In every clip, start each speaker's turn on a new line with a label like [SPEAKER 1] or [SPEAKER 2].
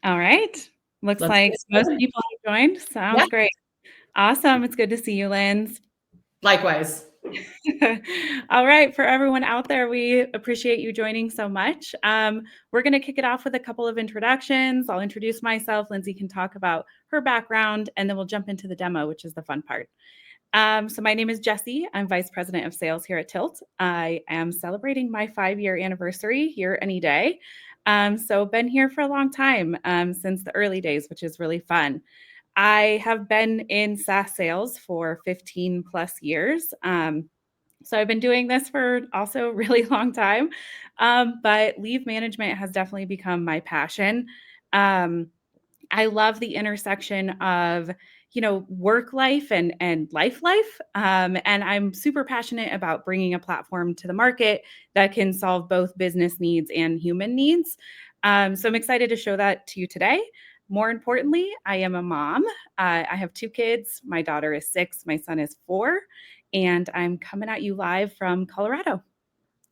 [SPEAKER 1] All right. Looks
[SPEAKER 2] Let's
[SPEAKER 1] like
[SPEAKER 2] get
[SPEAKER 1] most
[SPEAKER 2] started.
[SPEAKER 1] people have joined.
[SPEAKER 2] Yeah,
[SPEAKER 1] Sounds great. Awesome. It's good to see you, Lynn.
[SPEAKER 2] likewise.
[SPEAKER 1] All right. For everyone out there, we appreciate you joining so much. We're going to kick it off with a couple of introductions. I'll introduce myself. Lyndsey can talk about her background, and then we'll jump into the demo, which is the fun part. So my name is Jessi. I'm Vice President of Sales here at Tilt. I am celebrating my 5-year anniversary here any day. So been here for a long time, since the early days, which is really fun. I have been in SaaS sales for 15 plus years. So I've been doing this for also a really long time. But leave management has definitely become my passion. Um, I love the intersection of, work life and life. And I'm super passionate about bringing a platform to the market that can solve both business needs and human needs. So I'm excited to show that to you today. More importantly, I am a mom. I have 2 kids. My daughter is 6, my son is 4, and I'm coming at you live from Colorado.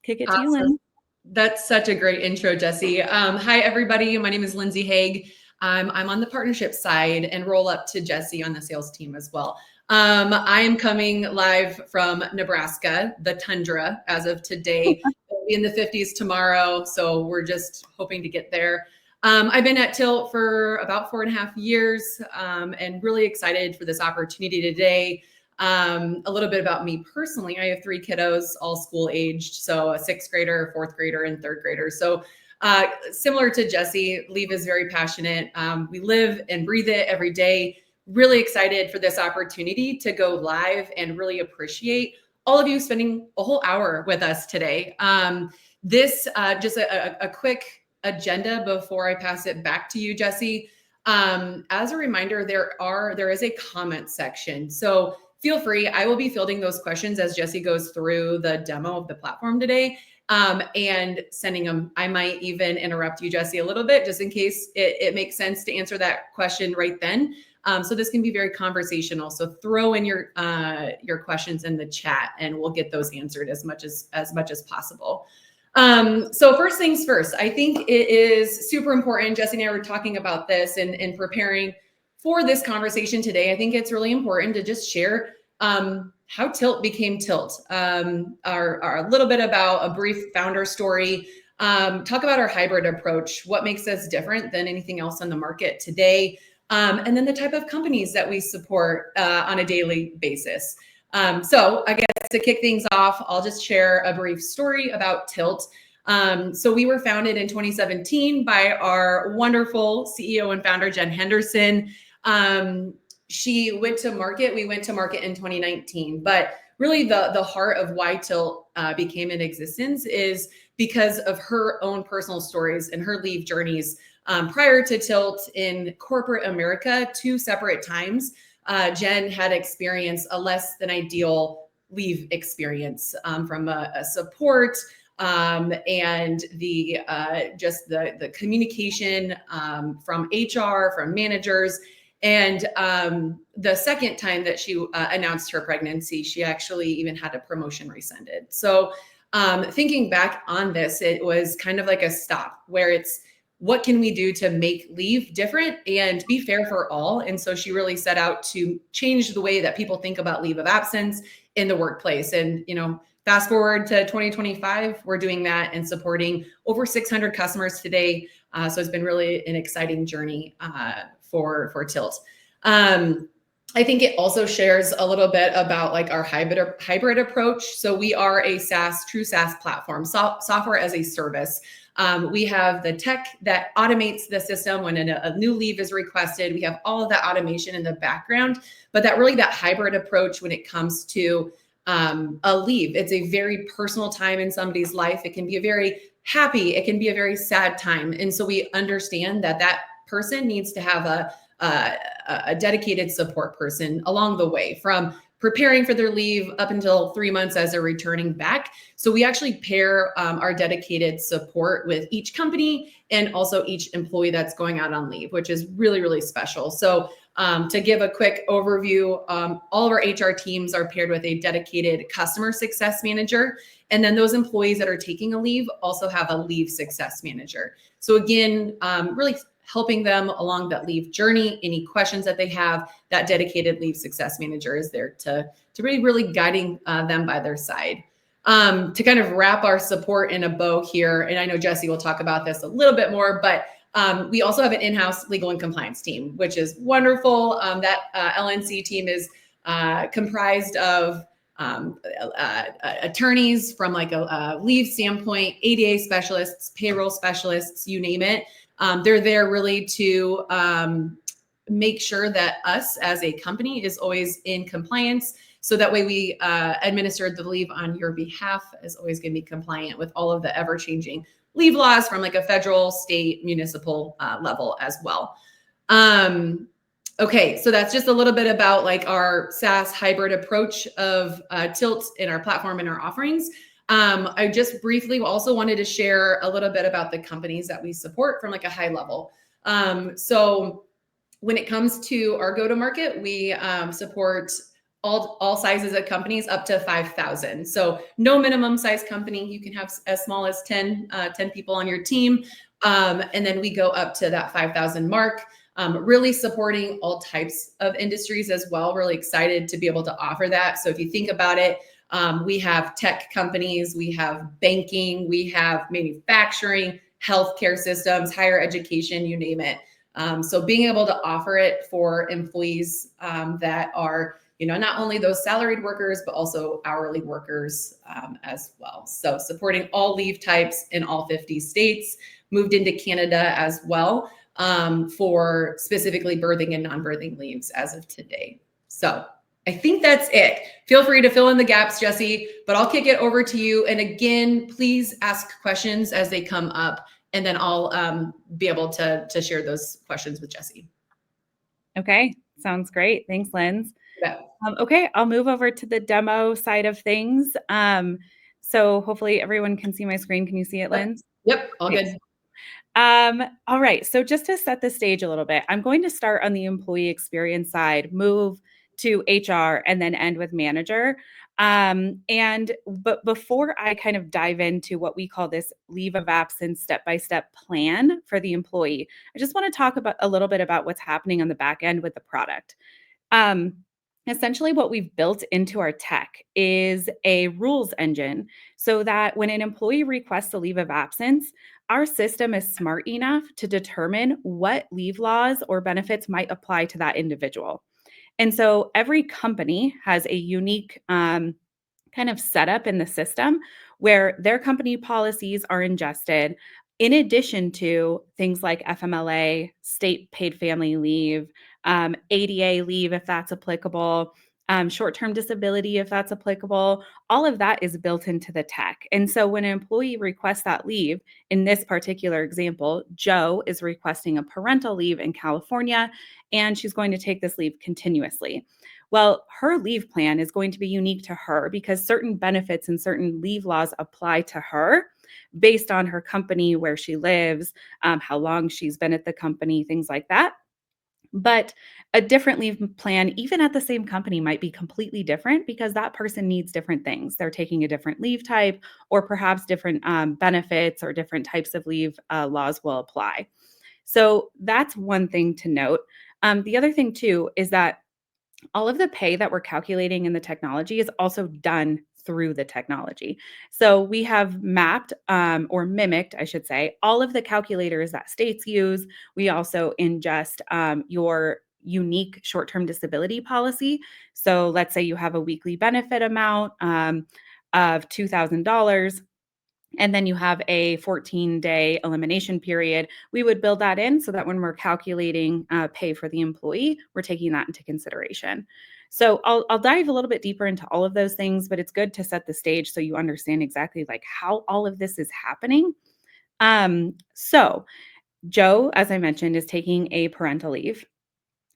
[SPEAKER 1] Kick it to you,
[SPEAKER 2] Awesome.
[SPEAKER 1] Lynn.
[SPEAKER 2] That's such a great intro, Jessi. Hi, everybody. My name is Lyndsey Haag. I'm on the partnership side and roll up to Jessi on the sales team as well. I am coming live from Nebraska, the tundra, as of today. It'll be in the 50s tomorrow, so we're just hoping to get there. I've been at Tilt for about 4.5 years, and really excited for this opportunity today. A little bit about me personally. I have 3 kiddos, all school aged. So a 6th grader, 4th grader, and 3rd grader. So similar to Jessi, Leave is very passionate. We live and breathe it every day. Really excited for this opportunity to go live and really appreciate all of you spending a whole hour with us today. This just a quick agenda before I pass it back to you, Jessi. As a reminder, there is a comment section. So feel free. I will be fielding those questions as Jessi goes through the demo of the platform today, and sending them. I might even interrupt you, Jessi, a little bit just in case it makes sense to answer that question right then. So this can be very conversational. So throw in your questions in the chat, and we'll get those answered as much as possible. So first things first, I think it is super important. Jessi and I were talking about this and preparing for this conversation today. I think it's really important to just share how Tilt became Tilt, a little bit about a brief founder story, talk about our hybrid approach, what makes us different than anything else on the market today, and then the type of companies that we support on a daily basis. So I guess to kick things off, I'll just share a brief story about Tilt. So we were founded in 2017 by our wonderful CEO and founder, Jen Henderson. She went to market. We went to market in 2019, but really the heart of why Tilt became in existence is because of her own personal stories and her leave journeys. Prior to Tilt in corporate America, 2 separate times, Jen had experienced a less than ideal leave experience from a support and the communication from HR, from managers. And the second time that she announced her pregnancy, she actually even had a promotion rescinded. So thinking back on this, it was kind of like a stop where it's, what can we do to make leave different and be fair for all? And so she really set out to change the way that people think about leave of absence in the workplace. And, fast forward to 2025, we're doing that and supporting over 600 customers today. So it's been really an exciting journey for Tilt. I think it also shares a little bit about like our hybrid approach. So we are a true SaaS platform, software as a service. We have the tech that automates the system when a new leave is requested. We have all of that automation in the background, but that hybrid approach when it comes to a leave, it's a very personal time in somebody's life. It can be a very happy, it can be a very sad time. And so we understand that person needs to have a dedicated support person along the way, from preparing for their leave up until 3 months as they're returning back. So we actually pair our dedicated support with each company and also each employee that's going out on leave, which is really, really special. So to give a quick overview, all of our HR teams are paired with a dedicated customer success manager. And then those employees that are taking a leave also have a leave success manager. So again, really helping them along that leave journey. Any questions that they have, that dedicated leave success manager is there to really guiding them by their side. To kind of wrap our support in a bow here, and I know Jessi will talk about this a little bit more, but we also have an in-house legal and compliance team, which is wonderful. That LNC team is comprised of attorneys from like a leave standpoint, ADA specialists, payroll specialists, you name it. They're there really to make sure that us as a company is always in compliance. So that way we administer the leave on your behalf is always going to be compliant with all of the ever-changing leave laws from like a federal, state, municipal level as well. Okay, so that's just a little bit about like our SaaS hybrid approach of Tilt in our platform and our offerings. I just briefly also wanted to share a little bit about the companies that we support from like a high level. So when it comes to our go-to-market, we support all sizes of companies up to 5,000. So no minimum size company. You can have as small as 10 people on your team. And then we go up to that 5,000 mark, really supporting all types of industries as well. Really excited to be able to offer that. So if you think about it, we have tech companies, we have banking, we have manufacturing, healthcare systems, higher education, you name it. So being able to offer it for employees that are, not only those salaried workers, but also hourly workers as well. So supporting all leave types in all 50 states, moved into Canada as well for specifically birthing and non-birthing leaves as of today. So I think that's it. Feel free to fill in the gaps, Jessi, but I'll kick it over to you. And again, please ask questions as they come up, and then I'll be able to share those questions with Jessi.
[SPEAKER 1] Okay, sounds great. Thanks, Lynn.
[SPEAKER 2] Yeah.
[SPEAKER 1] Okay, I'll move over to the demo side of things. So hopefully everyone can see my screen. Can you see it, Lynn?
[SPEAKER 2] Yep, all good.
[SPEAKER 1] All right, so just to set the stage a little bit, I'm going to start on the employee experience side, move to HR, and then end with manager. But before I kind of dive into what we call this leave of absence step-by-step plan for the employee, I just want to talk about a little bit about what's happening on the back end with the product. Essentially, what we've built into our tech is a rules engine so that when an employee requests a leave of absence, our system is smart enough to determine what leave laws or benefits might apply to that individual. And so every company has a unique kind of setup in the system where their company policies are ingested, in addition to things like FMLA, state paid family leave, ADA leave, if that's applicable, short-term disability, if that's applicable. All of that is built into the tech. And so when an employee requests that leave, in this particular example, Joe is requesting a parental leave in California, and she's going to take this leave continuously. Well, her leave plan is going to be unique to her because certain benefits and certain leave laws apply to her based on her company, where she lives, how long she's been at the company, things like that. But a different leave plan, even at the same company, might be completely different because that person needs different things. They're taking a different leave type, or perhaps different benefits or different types of leave laws will apply. So that's one thing to note. The other thing, too, is that all of the pay that we're calculating in the technology is also done through the technology. So we have mapped or mimicked, I should say, all of the calculators that states use. We also ingest your unique short-term disability policy. So let's say you have a weekly benefit amount of $2,000. And then you have a 14-day elimination period. We would build that in so that when we're calculating pay for the employee, we're taking that into consideration. So I'll dive a little bit deeper into all of those things, but it's good to set the stage so you understand exactly like how all of this is happening. So Joe, as I mentioned, is taking a parental leave.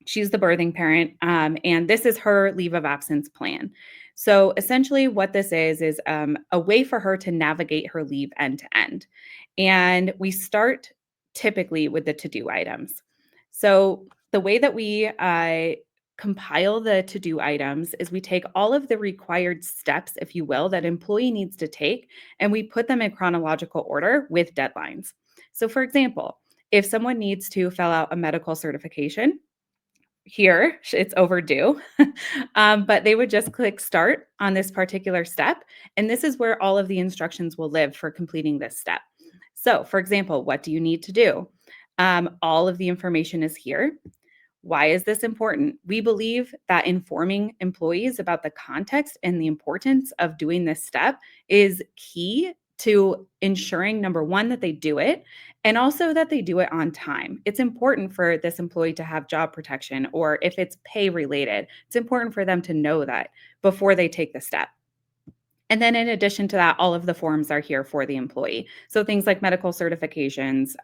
[SPEAKER 1] She's the birthing parent, and this is her leave of absence plan. So essentially what this is a way for her to navigate her leave end to end. And we start typically with the to-do items. So the way that we compile the to-do items is we take all of the required steps, if you will, that employee needs to take, and we put them in chronological order with deadlines. So for example, if someone needs to fill out a medical certification, here it's overdue, but they would just click start on this particular step. And this is where all of the instructions will live for completing this step. So for example, what do you need to do? All of the information is here. Why is this important? We believe that informing employees about the context and the importance of doing this step is key to ensuring, number one, that they do it, and also that they do it on time. It's important for this employee to have job protection, or if it's pay related, it's important for them to know that before they take the step. And then in addition to that, all of the forms are here for the employee. So things like medical certifications,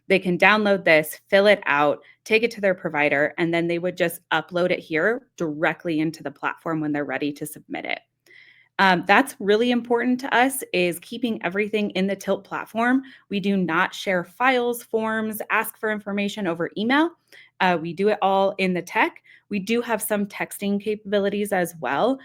[SPEAKER 1] they can download this, fill it out, take it to their provider, and then they would just upload it here directly into the platform when they're ready to submit it. That's really important to us, is keeping everything in the Tilt platform. We do not share files, forms, ask for information over email. We do it all in the tech. We do have some texting capabilities as well.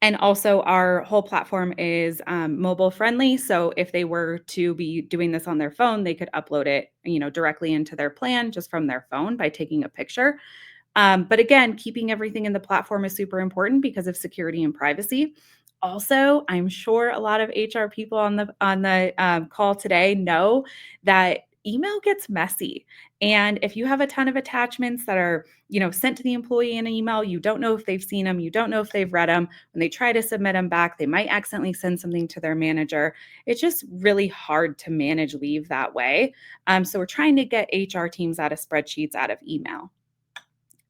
[SPEAKER 1] And also our whole platform is mobile friendly. So if they were to be doing this on their phone, they could upload it, directly into their plan just from their phone by taking a picture. But again, keeping everything in the platform is super important because of security and privacy. Also, I'm sure a lot of HR people on the call today know that email gets messy. And if you have a ton of attachments that are sent to the employee in an email, you don't know if they've seen them, you don't know if they've read them. When they try to submit them back, they might accidentally send something to their manager. It's just really hard to manage leave that way. So we're trying to get HR teams out of spreadsheets, out of email.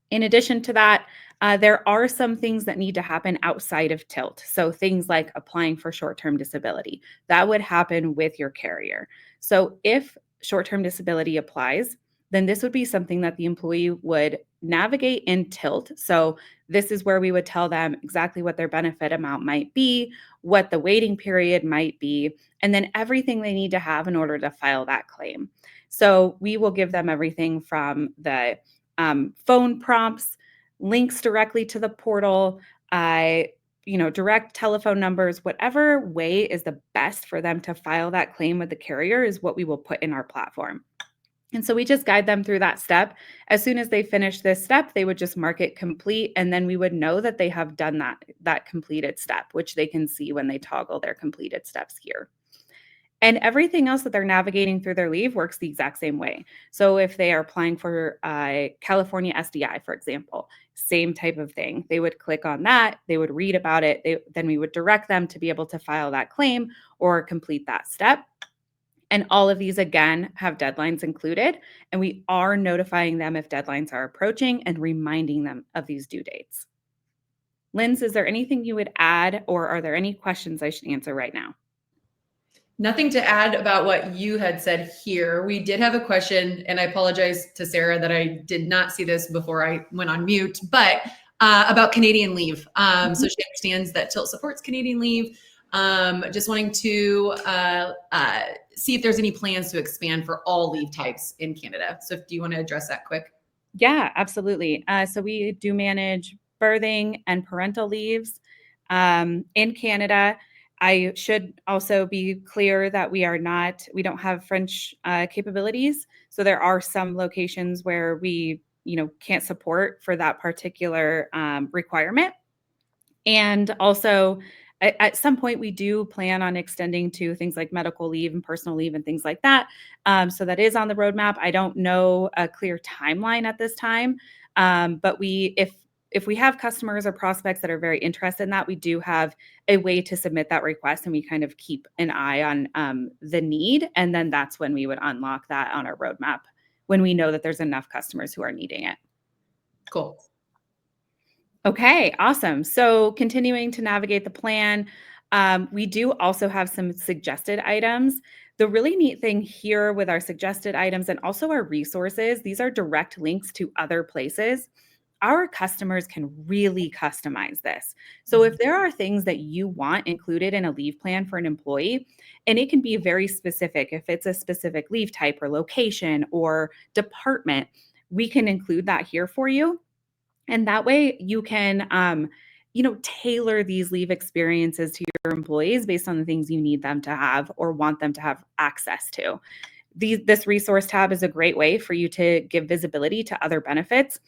[SPEAKER 1] In addition to that, there are some things that need to happen outside of Tilt. So things like applying for short-term disability, that would happen with your carrier. So if short-term disability applies, then this would be something that the employee would navigate in Tilt. So this is where we would tell them exactly what their benefit amount might be, what the waiting period might be, and then everything they need to have in order to file that claim. So we will give them everything from the phone prompts, links directly to the portal, direct telephone numbers, whatever way is the best for them to file that claim with the carrier is what we will put in our platform. And so we just guide them through that step. As soon as they finish this step, they would just mark it complete, and then we would know that they have done that completed step, which they can see when they toggle their completed steps here. And everything else that they're navigating through their leave works the exact same way. So if they are applying for California SDI, for example, same type of thing. They would click on that, they would read about it, then we would direct them to be able to file that claim or complete that step. And all of these, again, have deadlines included, and we are notifying them if deadlines are approaching and reminding them of these due dates. Linz, is there anything you would add, or are there any questions I should answer right now?
[SPEAKER 2] Nothing to add about what you had said here. We did have a question, and I apologize to Sarah that I did not see this before I went on mute, but about Canadian leave. So she understands that Tilt supports Canadian leave. Just wanting to see if there's any plans to expand for all leave types in Canada. So do you want to address that quick?
[SPEAKER 1] Yeah, absolutely. So we do manage birthing and parental leaves in Canada. I should also be clear that we don't have French capabilities. So there are some locations where we, can't support for that particular requirement. And also, at some point, we do plan on extending to things like medical leave and personal leave and things like that. So that is on the roadmap. I don't know a clear timeline at this time, but if we have customers or prospects that are very interested in that, we do have a way to submit that request, and we kind of keep an eye on the need, and then that's when we would unlock that on our roadmap when we know that there's enough customers who are needing it.
[SPEAKER 2] Cool.
[SPEAKER 1] Okay, awesome. So continuing to navigate the plan, we do also have some suggested items. The really neat thing here with our suggested items and also our resources, these are direct links to other places. Our customers can really customize this. So if there are things that you want included in a leave plan for an employee, and it can be very specific, if it's a specific leave type or location or department, we can include that here for you. And that way you can, tailor these leave experiences to your employees based on the things you need them to have or want them to have access to. This resource tab is a great way for you to give visibility to other benefits.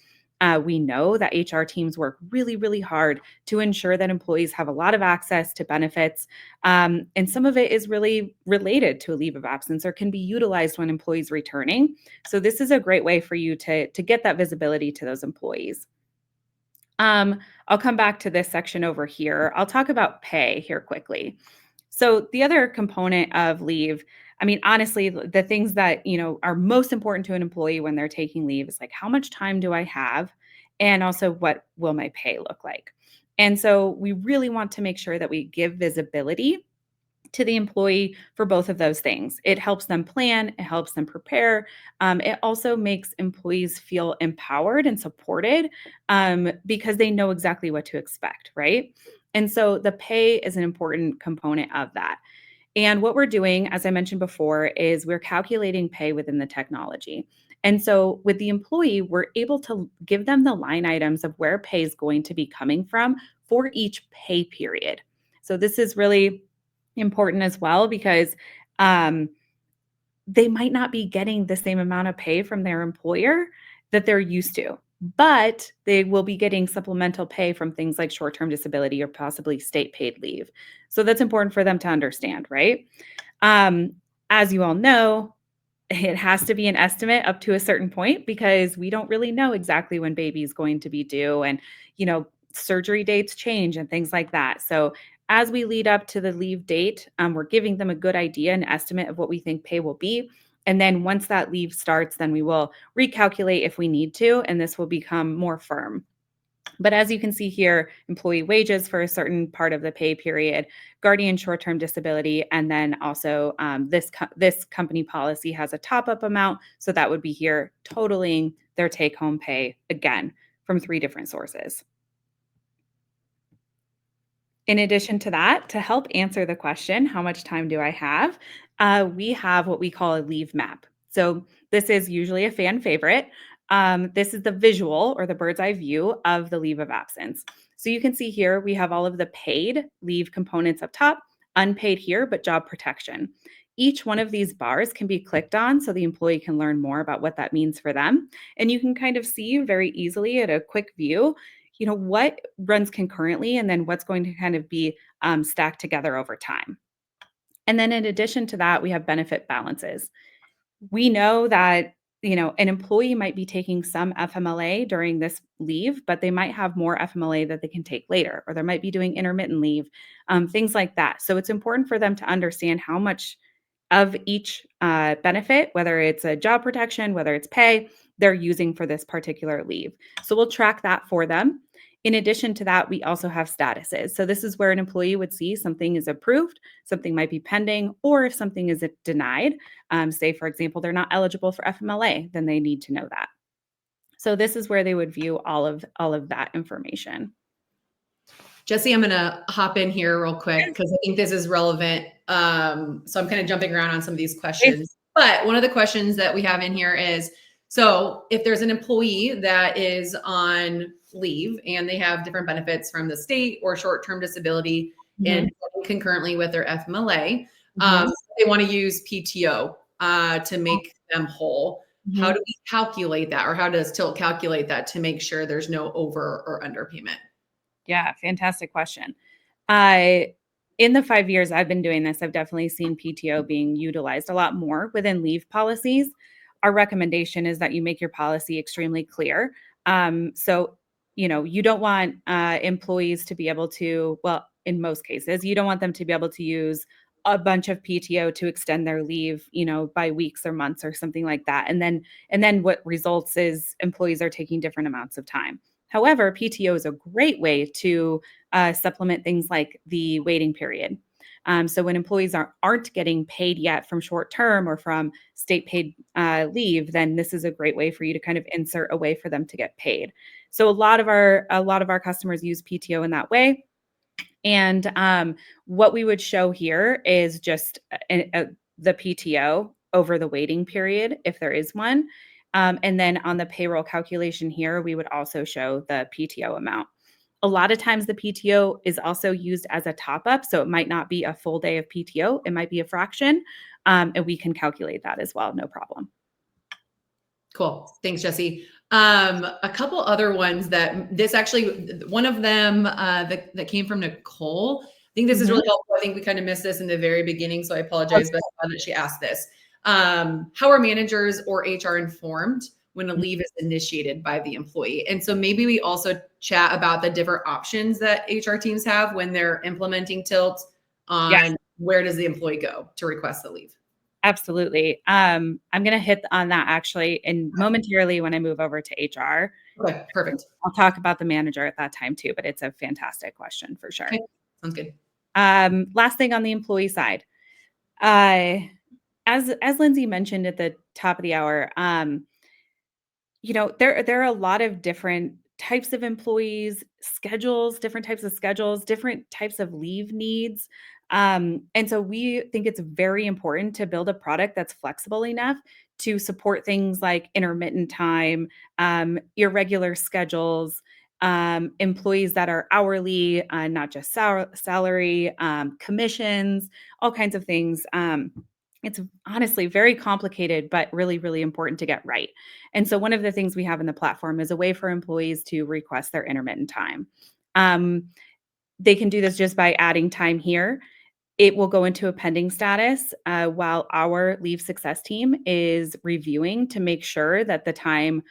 [SPEAKER 1] We know that HR teams work really, really hard to ensure that employees have a lot of access to benefits. And some of it is really related to a leave of absence or can be utilized when employees returning. So this is a great way for you to get that visibility to those employees. I'll come back to this section over here. I'll talk about pay here quickly. So the other component of leave, I mean, honestly, the things that, are most important to an employee when they're taking leave is like, how much time do I have? And also, what will my pay look like? And so we really want to make sure that we give visibility to the employee for both of those things. It helps them plan, it helps them prepare. It also makes employees feel empowered and supported because they know exactly what to expect, right? And so the pay is an important component of that. And what we're doing, as I mentioned before, is we're calculating pay within the technology. And so with the employee, we're able to give them the line items of where pay is going to be coming from for each pay period. So this is really important as well because um, they might not be getting the same amount of pay from their employer that they're used to, but they will be getting supplemental pay from things like short term disability or possibly state paid leave. So that's important for them to understand, right? Um, as you all know, it has to be an estimate up to a certain point because we don't really know exactly when baby's going to be due and surgery dates change and things like that. So as we lead up to the leave date, we're giving them a good idea and estimate of what we think pay will be. And then once that leave starts, then we will recalculate if we need to, and this will become more firm. But as you can see here, employee wages for a certain part of the pay period, guardian short-term disability, and then also this company policy has a top-up amount. So that would be here totaling their take-home pay, again, from 3 different sources. In addition to that, to help answer the question, how much time do I have? We have what we call a leave map. So this is usually a fan favorite. This is the visual or the bird's eye view of the leave of absence. So you can see here we have all of the paid leave components up top, unpaid here, but job protection. Each one of these bars can be clicked on so the employee can learn more about what that means for them. And you can kind of see very easily at a quick view what runs concurrently and then what's going to kind of be stacked together over time. And then in addition to that, we have benefit balances. We know that an employee might be taking some FMLA during this leave, but they might have more FMLA that they can take later, or they might be doing intermittent leave, things like that. So it's important for them to understand how much of each benefit, whether it's a job protection, whether it's pay, they're using for this particular leave. So we'll track that for them. In addition to that, we also have statuses. So this is where an employee would see something is approved, something might be pending, or if something is denied, say, for example, they're not eligible for FMLA, then they need to know that. So this is where they would view all of that information.
[SPEAKER 2] Jessi, I'm going to hop in here real quick because I think this is relevant. So I'm kind of jumping around on some of these questions. But one of the questions that we have in here is, so if there's an employee that is on leave and they have different benefits from the state or short-term disability and concurrently with their FMLA, they want to use PTO to make them whole. How do we calculate that, or how does Tilt calculate that to make sure there's no over or underpayment?
[SPEAKER 1] Yeah, fantastic question. In the 5 years I've been doing this, I've definitely seen PTO being utilized a lot more within leave policies. Our recommendation is that you make your policy extremely clear. So, you don't want employees to be able to, well, in most cases, you don't want them to be able to use a bunch of PTO to extend their leave, by weeks or months or something like that. And then what results is employees are taking different amounts of time. However, PTO is a great way to supplement things like the waiting period. So when employees aren't getting paid yet from short term or from state paid leave, then this is a great way for you to kind of insert a way for them to get paid. So a lot of our customers use PTO in that way. And what we would show here is just the PTO over the waiting period, if there is one. And then on the payroll calculation here, we would also show the PTO amount. A lot of times the PTO is also used as a top up. So it might not be a full day of PTO, it might be a fraction. And we can calculate that as well, no problem.
[SPEAKER 2] Cool. Thanks, Jessi. A couple other ones that this actually, one of them that came from Nicole. I think this is
[SPEAKER 1] Mhm.
[SPEAKER 2] really helpful. I think we kind of missed this in the very beginning, so I apologize, but I'm glad that she asked this. How are managers or HR informed when a leave is initiated by the employee? And so maybe we also chat about the different options that HR teams have when they're implementing tilt
[SPEAKER 1] Yes,
[SPEAKER 2] on where does the employee go to request the leave.
[SPEAKER 1] absolutely. I'm going to hit on that actually and momentarily when I move over to HR.
[SPEAKER 2] Okay, perfect.
[SPEAKER 1] I'll talk about the manager at that time too, but it's a fantastic question for sure.
[SPEAKER 2] Okay, sounds good.
[SPEAKER 1] Last thing on the employee side, uh, as Lyndsey mentioned at the top of the hour, there are a lot of different types of employees, schedules, different types of schedules, different types of leave needs. And so we think it's very important to build a product that's flexible enough to support things like intermittent time, irregular schedules, employees that are hourly, not just salary, commissions, all kinds of things. It's honestly very complicated, but really, really important to get right. And so one of the things we have in the platform is a way for employees to request their intermittent time. Um, they can do this just by adding time here. It will go into a pending status while our leave success team is reviewing to make sure that the time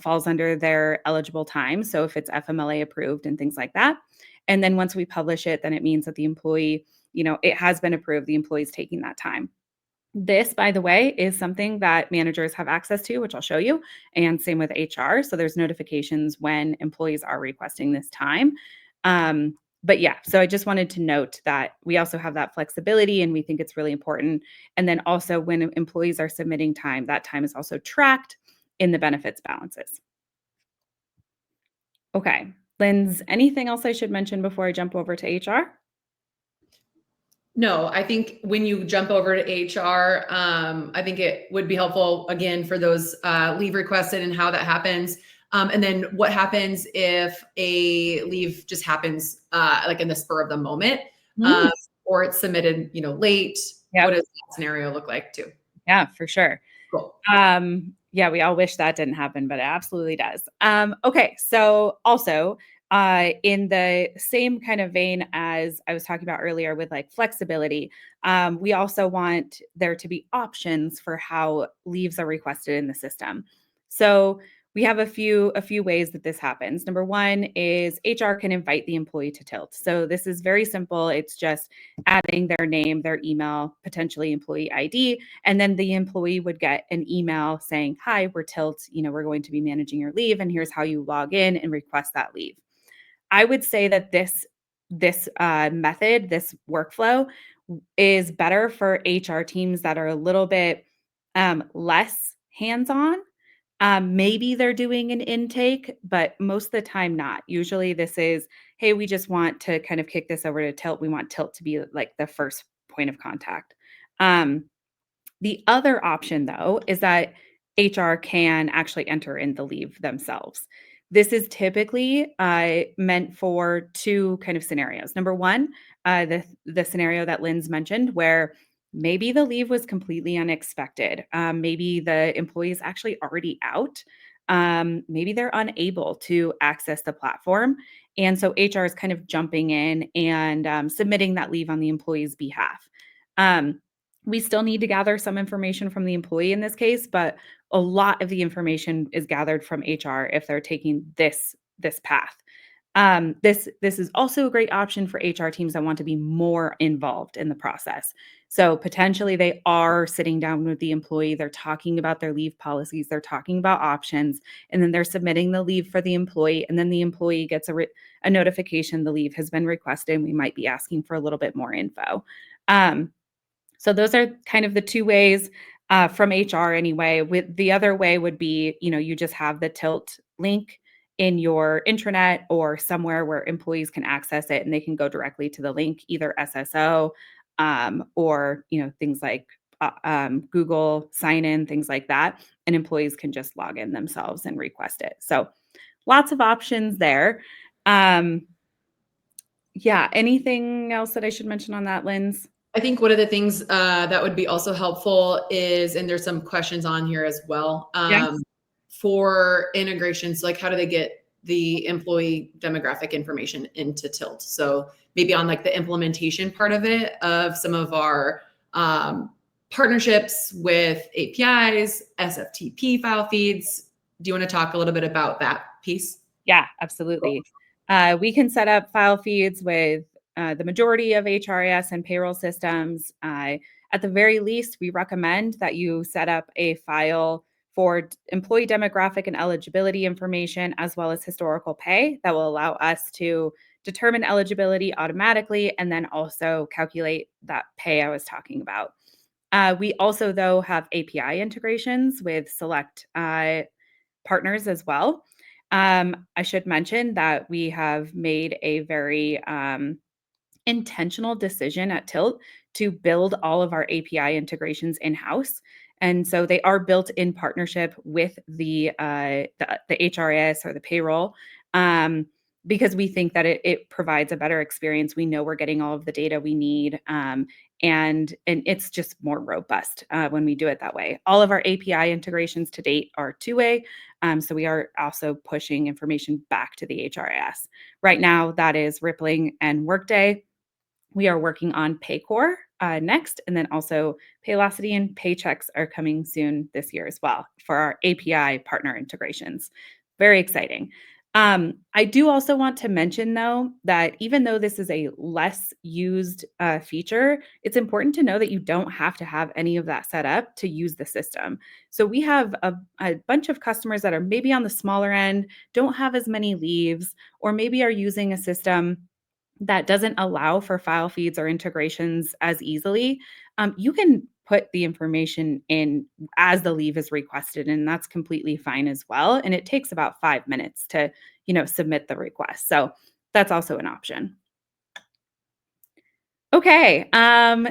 [SPEAKER 1] falls under their eligible time. So if it's FMLA approved and things like that. And then once we publish it, then it means that the employee, it has been approved, the employee's taking that time. This, by the way, is something that managers have access to, which I'll show you, and same with HR. So there's notifications when employees are requesting this time. But yeah, so I just wanted to note that we also have that flexibility and we think it's really important. And then also when employees are submitting time, that time is also tracked in the benefits balances. Okay, Linz, anything else I should mention before I jump over to HR?
[SPEAKER 2] No, I think when you jump over to HR, I think it would be helpful again for those leave requested and how that happens. And then what happens if a leave just happens like in the spur of the moment,
[SPEAKER 1] Mm,
[SPEAKER 2] or it's submitted, late? What
[SPEAKER 1] yep,
[SPEAKER 2] does that scenario look like too?
[SPEAKER 1] yeah, for sure.
[SPEAKER 2] Cool.
[SPEAKER 1] Yeah, we all wish that didn't happen, but it absolutely does. Okay, so also in the same kind of vein as I was talking about earlier with like flexibility, we also want there to be options for how leaves are requested in the system. So we have a few ways that this happens. Number one is HR can invite the employee to Tilt. So this is very simple. It's just adding their name, their email, potentially employee ID, and then the employee would get an email saying, "Hi, we're Tilt, we're going to be managing your leave and here's how you log in and request that leave." I would say that this method, this workflow is better for HR teams that are a little bit less hands-on. Maybe they're doing an intake, but most of the time not. Usually this is, hey, we just want to kind of kick this over to Tilt. We want Tilt to be like the first point of contact. Um, the other option, though, is that HR can actually enter in the leave themselves. This is typically meant for two kind of scenarios. Number one, the scenario that Lynn's mentioned, where maybe the leave was completely unexpected. Maybe the employee is actually already out. Maybe they're unable to access the platform. And so HR is kind of jumping in and submitting that leave on the employee's behalf. Um, we still need to gather some information from the employee in this case, but a lot of the information is gathered from HR if they're taking this path. This is also a great option for HR teams that want to be more involved in the process. So potentially they are sitting down with the employee, they're talking about their leave policies, they're talking about options, and then they're submitting the leave for the employee, and then the employee gets a notification the leave has been requested, and we might be asking for a little bit more info. Um, so those are kind of the two ways from HR anyway. With the other way would be, you just have the Tilt link in your intranet or somewhere where employees can access it and they can go directly to the link, either SSO or things like Google sign in, things like that, and employees can just log in themselves and request it. So lots of options there. Yeah, anything else that I should mention on that, Linz?
[SPEAKER 2] I think one of the things that would be also helpful is, and there's some questions on here as well,
[SPEAKER 1] Yes.
[SPEAKER 2] for integrations, like how do they get the employee demographic information into Tilt? So maybe on like the implementation part of it, of some of our partnerships with APIs, SFTP file feeds. Do you want to talk a little bit about that piece?
[SPEAKER 1] Yeah,
[SPEAKER 2] Cool.
[SPEAKER 1] absolutely. We can set up file feeds with the majority of HRIS and payroll systems. At the very least, we recommend that you set up a file for employee demographic and eligibility information, as well as historical pay that will allow us to determine eligibility automatically and then also calculate that pay I was talking about. We also, though, have API integrations with select partners as well. I should mention that we have made a very intentional decision at Tilt to build all of our API integrations in-house. And so they are built in partnership with the HRIS or the payroll, because we think that it provides a better experience. We know we're getting all of the data we need, and it's just more robust when we do it that way. All of our API integrations to date are two-way, so we are also pushing information back to the HRIS. Right now, that is Rippling and Workday. We are working on Paycor next, and then also Paylocity and Paychecks are coming soon this year as well for our API partner integrations. Very exciting. I do also want to mention, though, that even though this is a less used feature, it's important to know that you don't have to have any of that set up to use the system. So we have a bunch of customers that are maybe on the smaller end, don't have as many leaves, or maybe are using a system that doesn't allow for file feeds or integrations as easily. You can put the information in as the leave is requested, and that's completely fine as well. And it takes about 5 minutes to, submit the request. So that's also an option. Okay.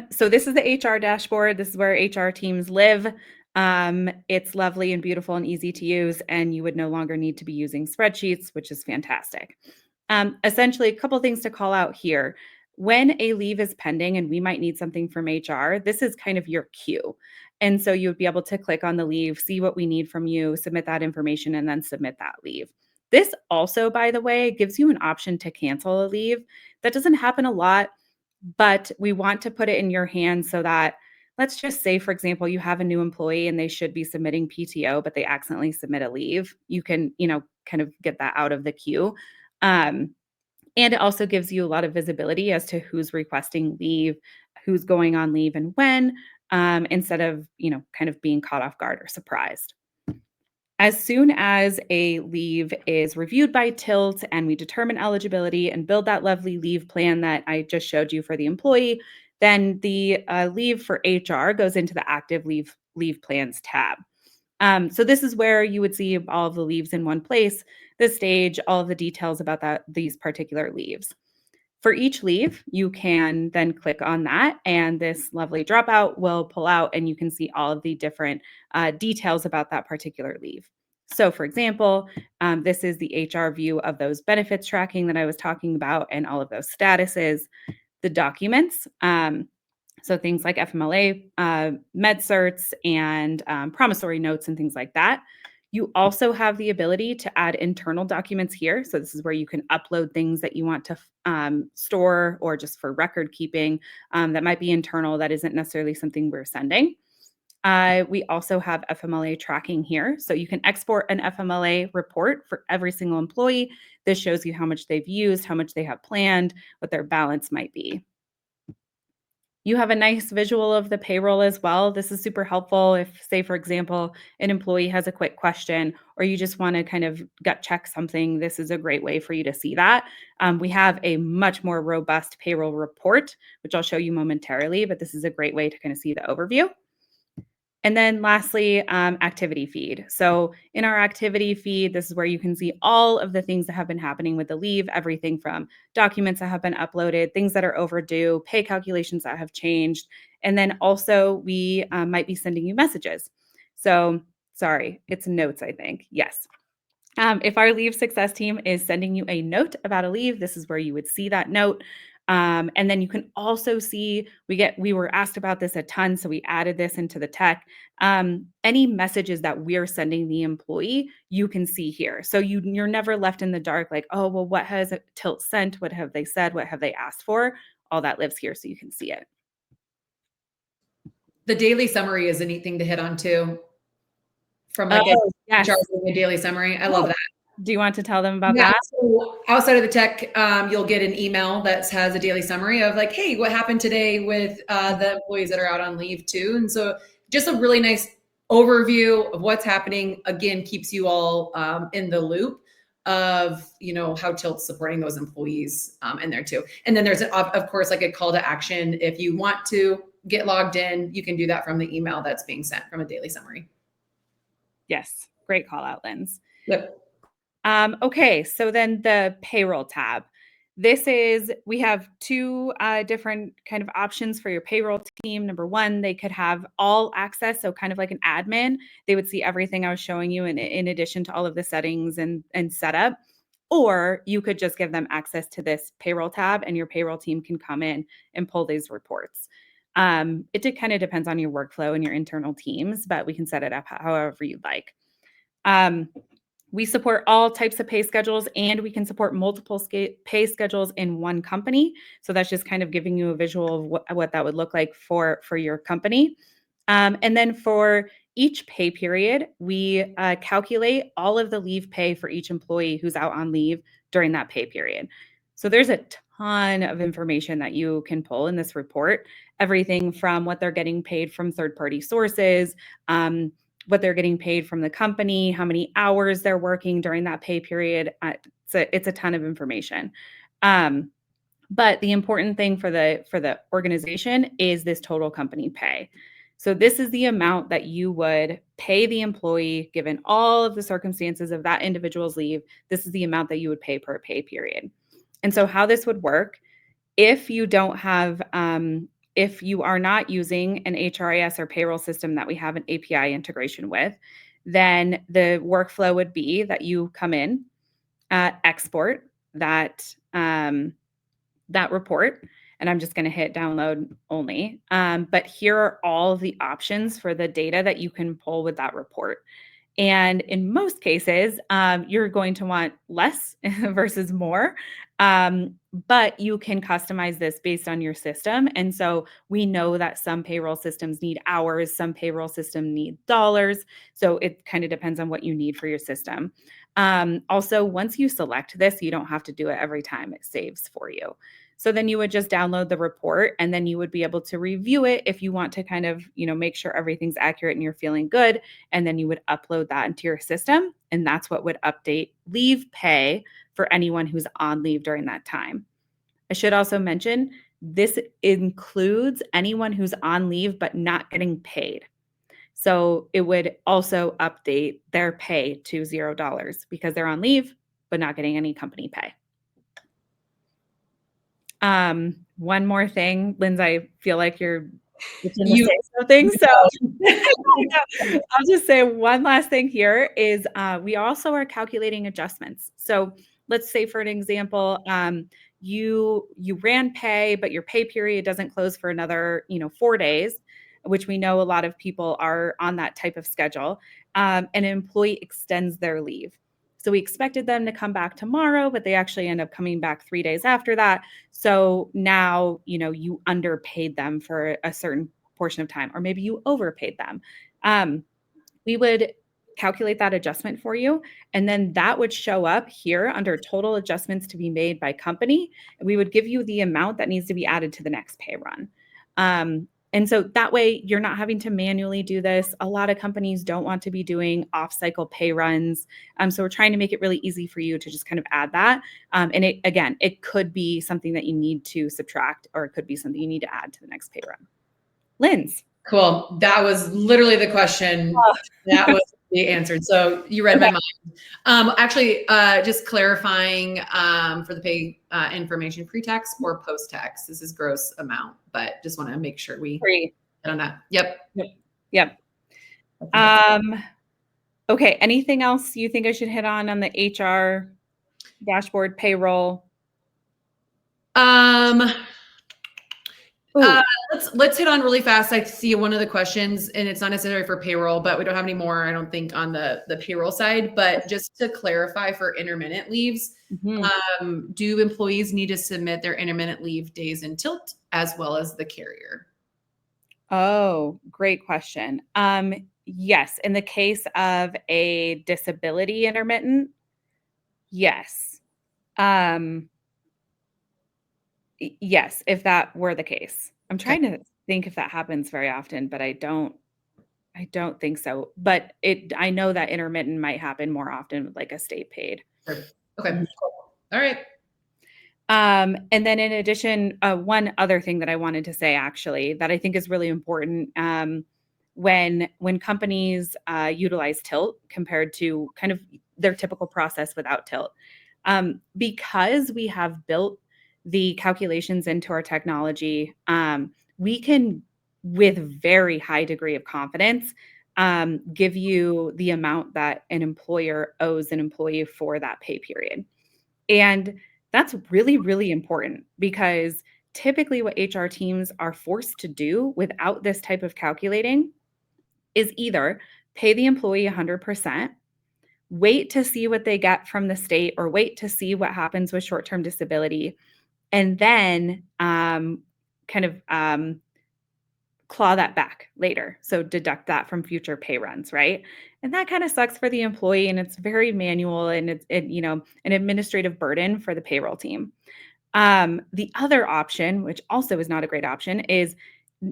[SPEAKER 1] So this is the HR dashboard. This is where HR teams live. It's lovely and beautiful and easy to use, and you would no longer need to be using spreadsheets, which is fantastic. Essentially, a couple things to call out here. When a leave is pending and we might need something from HR, this is kind of your queue. And so you would be able to click on the leave, see what we need from you, submit that information, and then submit that leave. This also, by the way, gives you an option to cancel a leave. That doesn't happen a lot, but we want to put it in your hands so that, let's just say, for example, you have a new employee and they should be submitting PTO, but they accidentally submit a leave. You can, kind of get that out of the queue. Um, and it also gives you a lot of visibility as to who's requesting leave, who's going on leave and when, instead of, kind of being caught off guard or surprised. As soon as a leave is reviewed by Tilt and we determine eligibility and build that lovely leave plan that I just showed you for the employee, then the leave for HR goes into the active leave plans tab. So this is where you would see all of the leaves in one place, the stage, all of the details about these particular leaves. For each leave, you can then click on that, and this lovely dropout will pull out, and you can see all of the different details about that particular leave. So, for example, this is the HR view of those benefits tracking that I was talking about, and all of those statuses, the documents. So things like FMLA, med certs, and promissory notes and things like that. You also have the ability to add internal documents here. So this is where you can upload things that you want to store or just for record keeping that might be internal that isn't necessarily something we're sending. We also have FMLA tracking here. So you can export an FMLA report for every single employee. This shows you how much they've used, how much they have planned, what their balance might be. You have a nice visual of the payroll as well. This is super helpful if, say, for example, an employee has a quick question or you just want to kind of gut check something. This is a great way for you to see that. We have a much more robust payroll report, which I'll show you momentarily, but this is a great way to kind of see the overview. And then lastly, activity feed. So in our activity feed, this is where you can see all of the things that have been happening with the leave, everything from documents that have been uploaded, things that are overdue, pay calculations that have changed. And then also we might be sending you messages. So sorry, it's notes, I think. Yes. If our leave success team is sending you a note about a leave, this is where you would see that note. And then you can also see, we were asked about this a ton, so we added this into the tech. Any messages that we're sending the employee, you can see here. So you're never left in the dark like, oh, well, what has Tilt sent? What have they said? What have they asked for? All that lives here so you can see it.
[SPEAKER 2] The daily summary is a neat thing to hit on too. From like
[SPEAKER 1] Oh, yes.
[SPEAKER 2] a daily summary. I love that.
[SPEAKER 1] Do you want to tell them about
[SPEAKER 2] Yeah,
[SPEAKER 1] that?
[SPEAKER 2] so outside of the tech, you'll get an email that has a daily summary of like, hey, what happened today with the employees that are out on leave too. And so just a really nice overview of what's happening. Again, keeps you all in the loop of, you know, how Tilt's supporting those employees in there too. And then there's, of course, like a call to action. If you want to get logged in, you can do that from the email that's being sent from a daily summary.
[SPEAKER 1] Yes. Great call out, Linz.
[SPEAKER 2] Yep.
[SPEAKER 1] Okay, so then the payroll tab. We have two different kind of options for your payroll team. Number one, they could have all access, so kind of like an admin. They would see everything I was showing you in addition to all of the settings and setup. Or you could just give them access to this payroll tab and your payroll team can come in and pull these reports. Kind of depends on your workflow and your internal teams, but we can set it up however you'd like. We support all types of pay schedules and we can support multiple pay schedules in one company. So that's just kind of giving you a visual of what that would look like for your company. And then for each pay period, we calculate all of the leave pay for each employee who's out on leave during that pay period. So there's a ton of information that you can pull in this report, everything from what they're getting paid from third-party sources, what they're getting paid from the company, how many hours they're working during that pay period. It's a ton of information. But the important thing for the organization is this total company pay. So this is the amount that you would pay the employee given all of the circumstances of that individual's leave. This is the amount that you would pay per pay period. And so how this would work, if you don't have if you are not using an HRIS or payroll system that we have an API integration with, then the workflow would be that you come in, export that report, and I'm just going to hit download only. But here are all of the options for the data that you can pull with that report. And in most cases, you're going to want less versus more. But you can customize this based on your system. And so we know that some payroll systems need hours, some payroll systems need dollars. So it kind of depends on what you need for your system. Also, once you select this, you don't have to do it every time, it saves for you. So then you would just download the report and then you would be able to review it if you want to kind of, make sure everything's accurate and you're feeling good. And then you would upload that into your system. And that's what would update leave pay for anyone who's on leave during that time. I should also mention this includes anyone who's on leave but not getting paid. So it would also update their pay to $0 because they're on leave but not getting any company pay. One more thing, Lindsey, I feel like you're itching to say something. So I'll just say one last thing here is we also are calculating adjustments. So let's say, for an example, you ran pay, but your pay period doesn't close for another 4 days, which we know a lot of people are on that type of schedule. And an employee extends their leave. So we expected them to come back tomorrow, but they actually end up coming back 3 days after that. So now, you underpaid them for a certain portion of time, or maybe you overpaid them. We would calculate that adjustment for you. And then that would show up here under total adjustments to be made by company. And we would give you the amount that needs to be added to the next pay run. And so that way you're not having to manually do this. A lot of companies don't want to be doing off-cycle pay runs. So we're trying to make it really easy for you to just kind of add that. And it could be something that you need to subtract, or it could be something you need to add to the next pay run. Linz.
[SPEAKER 2] Cool. That was literally the question that was be answered. So you read my mind. Actually, just clarifying for the pay information, pre-tax or post-tax. This is gross amount, but just want to make sure we hit on that. Yep.
[SPEAKER 1] Yep. Okay, anything else you think I should hit on the HR dashboard, payroll?
[SPEAKER 2] Um,
[SPEAKER 1] Ooh,
[SPEAKER 2] let's hit on really fast. I see one of the questions, and it's not necessary for payroll, but we don't have any more, I don't think, on the payroll side. But just to clarify for intermittent leaves,
[SPEAKER 1] mhm.
[SPEAKER 2] do employees need to submit their intermittent leave days in Tilt as well as the carrier?
[SPEAKER 1] Oh, great question. Yes, in the case of a disability intermittent, yes. Um, yes, if that were the case. I'm
[SPEAKER 2] Okay,
[SPEAKER 1] trying to think if that happens very often, but I don't think so. But I know that intermittent might happen more often with like a state paid.
[SPEAKER 2] sure. Okay,
[SPEAKER 1] Mhm.
[SPEAKER 2] cool. All right.
[SPEAKER 1] And then in addition, one other thing that I wanted to say actually that I think is really important when companies utilize Tilt compared to kind of their typical process without Tilt, because we have built the calculations into our technology, we can, with very high degree of confidence, give you the amount that an employer owes an employee for that pay period. And that's really, really important because typically what HR teams are forced to do without this type of calculating is either pay the employee 100%, wait to see what they get from the state, or wait to see what happens with short term disability, and then kind of claw that back later. So deduct that from future pay runs, right? And that kind of sucks for the employee, and it's very manual, and it's an administrative burden for the payroll team. The other option, which also is not a great option, is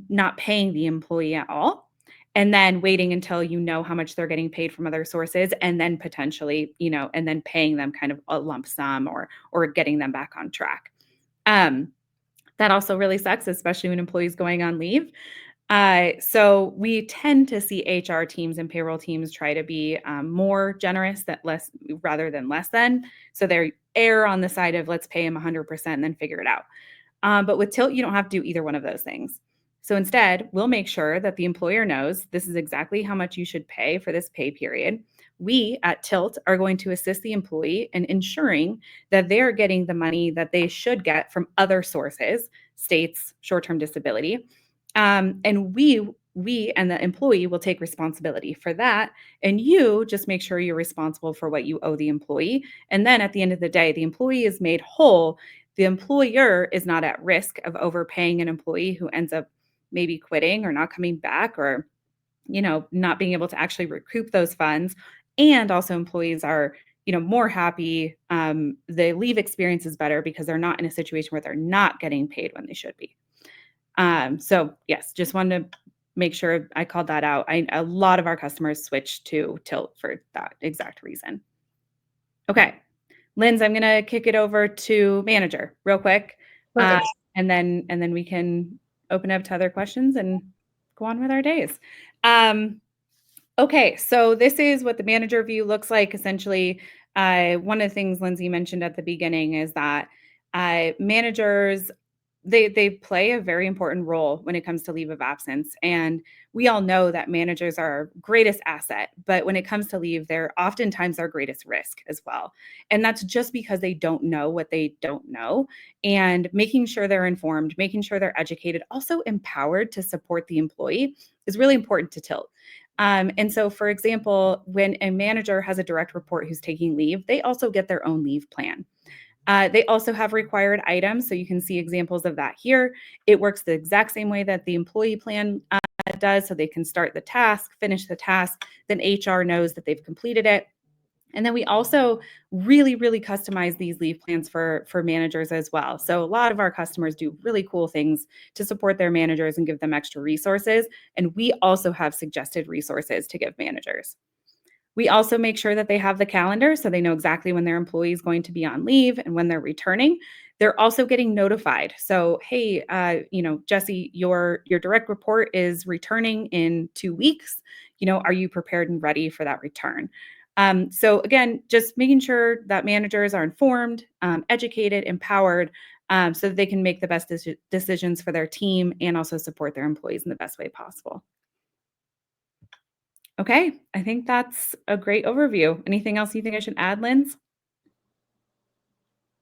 [SPEAKER 1] not paying the employee at all and then waiting until you know how much they're getting paid from other sources, and then potentially, and then paying them kind of a lump sum, or getting them back on track. Um, that also really sucks, especially when employees going on leave. So we tend to see HR teams and payroll teams try to be more generous, that less rather than less than. So they err on the side of let's pay them 100% and then figure it out. But with Tilt, you don't have to do either one of those things. So instead, we'll make sure that the employer knows this is exactly how much you should pay for this pay period. We at Tilt are going to assist the employee in ensuring that they're getting the money that they should get from other sources, states, short-term disability, and we and the employee will take responsibility for that. And you just make sure you're responsible for what you owe the employee. And then at the end of the day, the employee is made whole. The employer is not at risk of overpaying an employee who ends up maybe quitting or not coming back, or not being able to actually recoup those funds. And also employees are more happy. The leave experience is better because they're not in a situation where they're not getting paid when they should be. So yes, just wanted to make sure I called that out. A lot of our customers switch to Tilt for that exact reason. Okay, Linz, I'm gonna kick it over to manager real quick, uh,
[SPEAKER 2] Perfect.
[SPEAKER 1] and then we can open up to other questions and go on with our days. Um, Okay, so this is what the manager view looks like. Essentially, one of the things Lindsay mentioned at the beginning is that managers, they play a very important role when it comes to leave of absence, and we all know that managers are our greatest asset. But when it comes to leave, they're oftentimes our greatest risk as well, and that's just because they don't know what they don't know. And making sure they're informed, making sure they're educated, also empowered to support the employee is really important to Tilt. And so, for example, when a manager has a direct report who's taking leave, they also get their own leave plan. They also have required items. So you can see examples of that here. It works the exact same way that the employee plan does. So they can start the task, finish the task, then HR knows that they've completed it. And then we also really, really customize these leave plans for managers as well. So a lot of our customers do really cool things to support their managers and give them extra resources. And we also have suggested resources to give managers. We also make sure that they have the calendar so they know exactly when their employee is going to be on leave and when they're returning. They're also getting notified. So, hey, Jessi, your direct report is returning in 2 weeks. Are you prepared and ready for that return? So again, just making sure that managers are informed, educated, empowered, so that they can make the best decisions for their team and also support their employees in the best way possible. Okay, I think that's a great overview. Anything else you think I should add, Linz?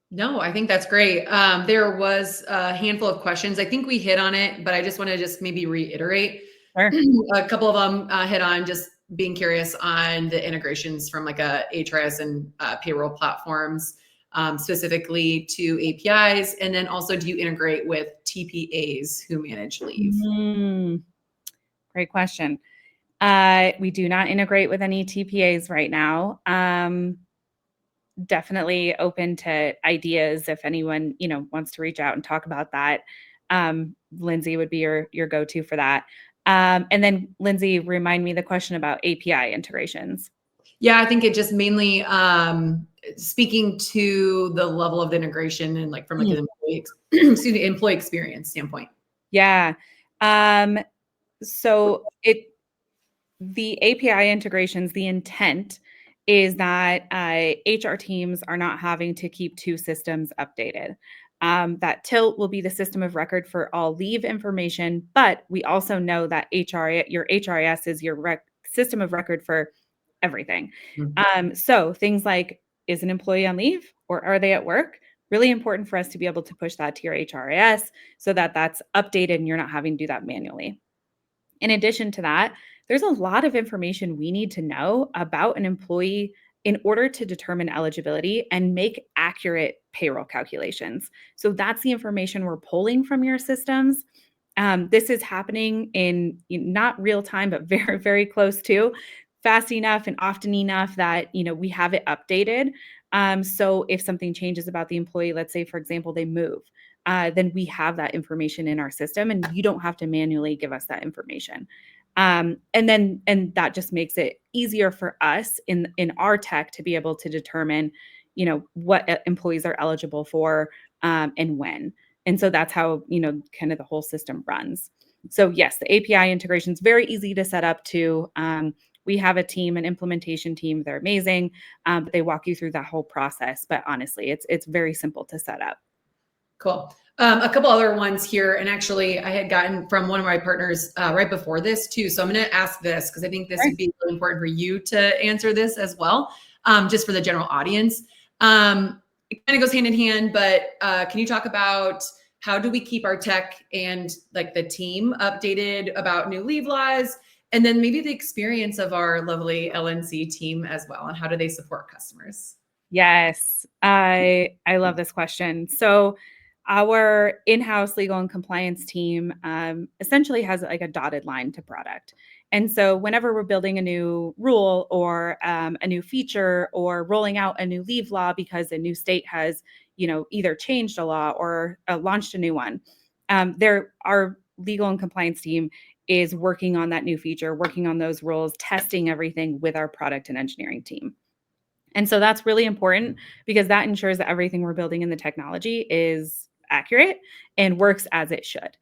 [SPEAKER 2] No, I think that's great. There was a handful of questions. I think we hit on it, but I just want to just maybe reiterate
[SPEAKER 1] Sure.
[SPEAKER 2] a couple of them hit on just being curious on the integrations from like a HRS and payroll platforms, specifically to APIs. And then also, do you integrate with TPAs who manage leave?
[SPEAKER 1] Mm, great question. We do not integrate with any TPAs right now. Definitely open to ideas if anyone, wants to reach out and talk about that. Lindsay would be your go-to for that. And then Lindsay, remind me the question about API integrations.
[SPEAKER 2] Yeah, I think it just mainly speaking to the level of integration and like from like
[SPEAKER 1] Mm.
[SPEAKER 2] an employee, excuse me, employee experience standpoint.
[SPEAKER 1] Yeah. Um, so the API integrations, the intent is that HR teams are not having to keep two systems updated. That Tilt will be the system of record for all leave information, but we also know that your HRIS is your system of record for everything.
[SPEAKER 2] Mhm.
[SPEAKER 1] So things like, is an employee on leave or are they at work? Really important for us to be able to push that to your HRIS so that that's updated and you're not having to do that manually. In addition to that, there's a lot of information we need to know about an employee in order to determine eligibility and make accurate payroll calculations. So that's the information we're pulling from your systems. This is happening in not real time, but very, very close to, fast enough and often enough that we have it updated. So if something changes about the employee, let's say for example they move, then we have that information in our system, and you don't have to manually give us that information. And that just makes it easier for us in our tech to be able to determine, what employees are eligible for and when. And so that's how, kind of the whole system runs. So yes, the API integration is very easy to set up to. We have a team, an implementation team. They're amazing. But they walk you through that whole process. But honestly, it's very simple to set up.
[SPEAKER 2] Cool. A couple other ones here, and actually, I had gotten from one of my partners right before this too. So I'm going to ask this because I think this
[SPEAKER 1] Sure.
[SPEAKER 2] would be really important for you to answer this as well, just for the general audience. It kind of goes hand in hand, but can you talk about how do we keep our tech and like the team updated about new leave laws, and then maybe the experience of our lovely LNC team as well, and how do they support customers?
[SPEAKER 1] Yes, I love this question. So our in-house legal and compliance team essentially has like a dotted line to product. And so whenever we're building a new rule or a new feature or rolling out a new leave law because a new state has, either changed a law or launched a new one, our legal and compliance team is working on that new feature, working on those rules, testing everything with our product and engineering team. And so that's really important because that ensures that everything we're building in the technology is accurate and works as it should.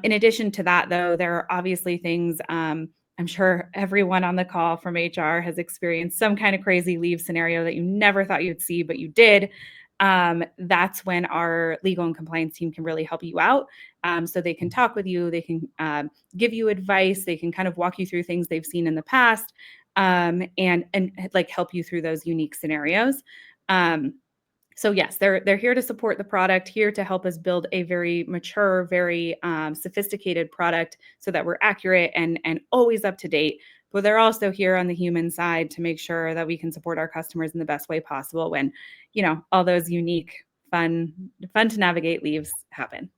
[SPEAKER 1] In addition to that, though, there are obviously things I'm sure everyone on the call from HR has experienced some kind of crazy leave scenario that you never thought you'd see, but you did. That's when our legal and compliance team can really help you out. So they can talk with you, they can give you advice, they can kind of walk you through things they've seen in the past and like help you through those unique scenarios. Um, so yes, they're here to support the product, here to help us build a very mature, very sophisticated product, so that we're accurate and always up to date. But they're also here on the human side to make sure that we can support our customers in the best way possible when, all those unique, fun to navigate leaves happen.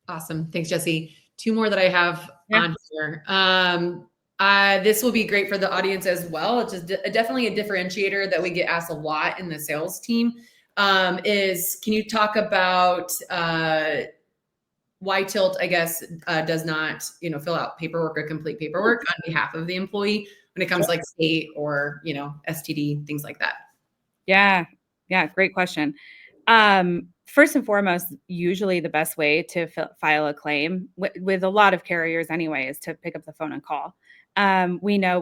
[SPEAKER 2] Awesome. Thanks, Jesse. Two more that I have
[SPEAKER 1] Yeah.
[SPEAKER 2] on here. This will be great for the audience as well. It's just definitely a differentiator that we get asked a lot in the sales team. Is can you talk about why Tilt, I guess, does not, fill out paperwork or complete paperwork on behalf of the employee when it comes to like state or, STD, things like that.
[SPEAKER 1] Yeah. Yeah. Great question. First and foremost, usually the best way to file a claim with a lot of carriers anyway is to pick up the phone and call. We know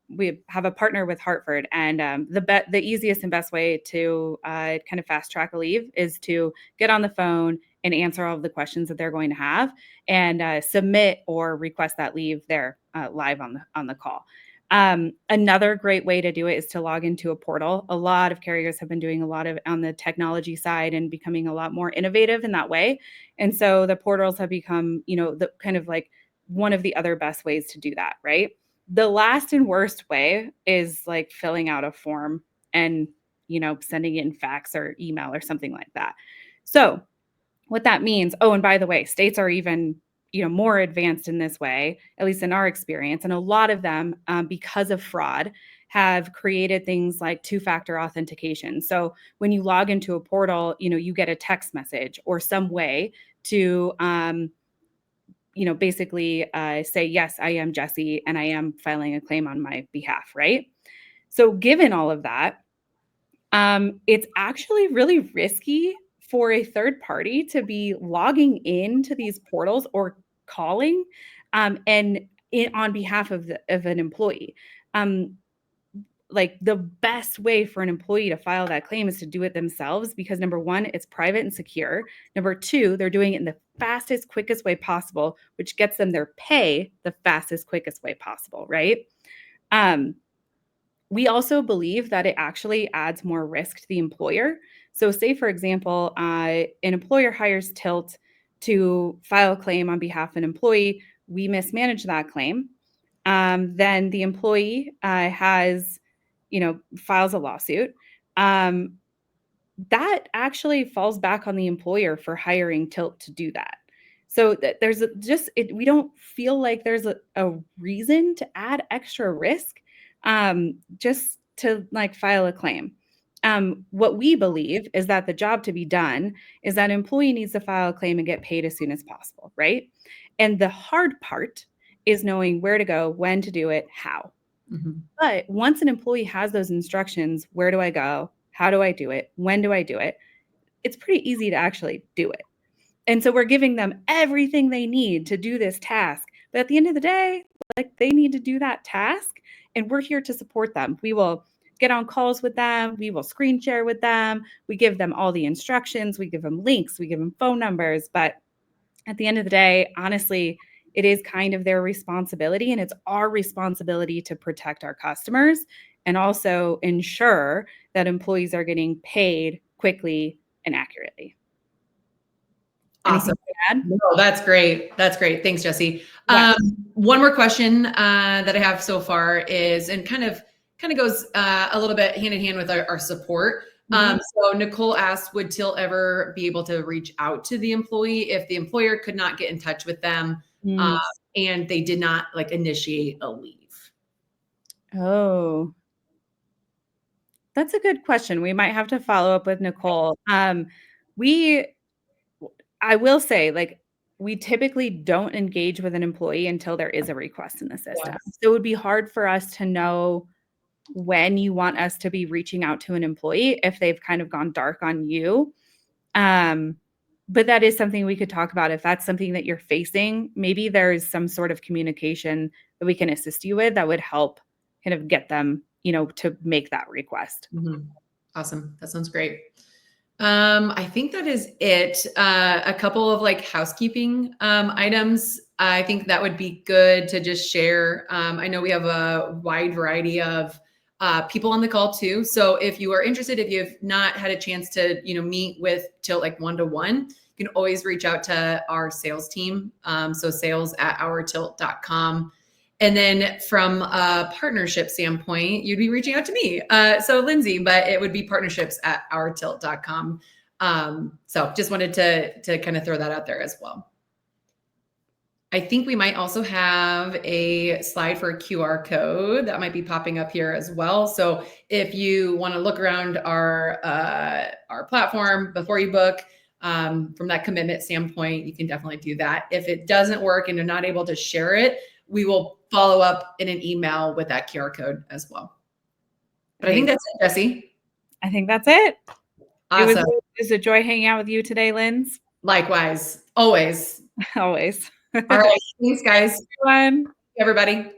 [SPEAKER 1] we have a partner with Hartford, and the easiest and best way to kind of fast track a leave is to get on the phone and answer all of the questions that they're going to have, and submit or request that leave there live on the call. Another great way to do it is to log into a portal. A lot of carriers have been doing a lot of on the technology side and becoming a lot more innovative in that way. And so the portals have become, the kind of like one of the other best ways to do that, right? The last and worst way is like filling out a form and, sending it in fax or email or something like that. So what that means, oh, and by the way, states are even more advanced in this way, at least in our experience, and a lot of them, because of fraud, have created things like two-factor authentication. So when you log into a portal, you get a text message or some way to basically say, yes, I am Jessi and I am filing a claim on my behalf, right? So given all of that, it's actually really risky for a third party to be logging into these portals or calling on behalf of an employee. Like the best way for an employee to file that claim is to do it themselves because number one, it's private and secure. Number two, they're doing it in the fastest, quickest way possible, which gets them their pay the fastest, quickest way possible, right? We also believe that it actually adds more risk to the employer. So say, for example, an employer hires Tilt to file a claim on behalf of an employee. We mismanage that claim. Then the employee files a lawsuit. That actually falls back on the employer for hiring Tilt to do that. So there's we don't feel like there's a reason to add extra risk just to like file a claim. What we believe is that the job to be done is that employee needs to file a claim and get paid as soon as possible, right? And the hard part is knowing where to go, when to do it, how.
[SPEAKER 2] Mm-hmm.
[SPEAKER 1] But once an employee has those instructions, where do I go? How do I do it? When do I do it? It's pretty easy to actually do it. And so we're giving them everything they need to do this task. But at the end of the day, like they need to do that task and we're here to support them. We will get on calls with them. We will screen share with them. We give them all the instructions. We give them links. We give them phone numbers. But at the end of the day, honestly, it is kind of their responsibility and it's our responsibility to protect our customers and also ensure that employees are getting paid quickly and accurately.
[SPEAKER 2] Awesome. No, that's great. That's great. Thanks, Jessi.
[SPEAKER 1] Yes.
[SPEAKER 2] One more question that I have so far is, and kind of goes a little bit hand in hand with our support. So Nicole asked, would Tilt ever be able to reach out to the employee if the employer could not get in touch with them and they did not like initiate a leave?
[SPEAKER 1] Oh, that's a good question. We might have to follow up with Nicole. I will say, like, we typically don't engage with an employee until there is a request in the system.
[SPEAKER 2] Yes.
[SPEAKER 1] So it would be hard for us to know when you want us to be reaching out to an employee if they've kind of gone dark on you. But that is something we could talk about. If that's something that you're facing, maybe there's some sort of communication that we can assist you with that would help kind of get them, to make that request.
[SPEAKER 2] Awesome. That sounds great. I think that is it. A couple of like housekeeping items. I think that would be good to just share. I know we have a wide variety of people on the call too. So if you are interested, if you have not had a chance to, meet with Tilt like one-to-one, you can always reach out to our sales team. So sales@ourtilt.com. And then from a partnership standpoint, you'd be reaching out to me. So Lyndsey, but it would be partnerships@ourtilt.com. So just wanted to kind of throw that out there as well. I think we might also have a slide for a QR code that might be popping up here as well. So if you want to look around our platform before you book, from that commitment standpoint, you can definitely do that. If it doesn't work and you're not able to share it, we will follow up in an email with that QR code as well. But I think that's it, Jessi.
[SPEAKER 1] I think that's it.
[SPEAKER 2] Awesome.
[SPEAKER 1] It was a joy hanging out with you today, Linz.
[SPEAKER 2] Likewise. Always.
[SPEAKER 1] Always.
[SPEAKER 2] All right. Thanks, guys.
[SPEAKER 1] Everyone.
[SPEAKER 2] Everybody.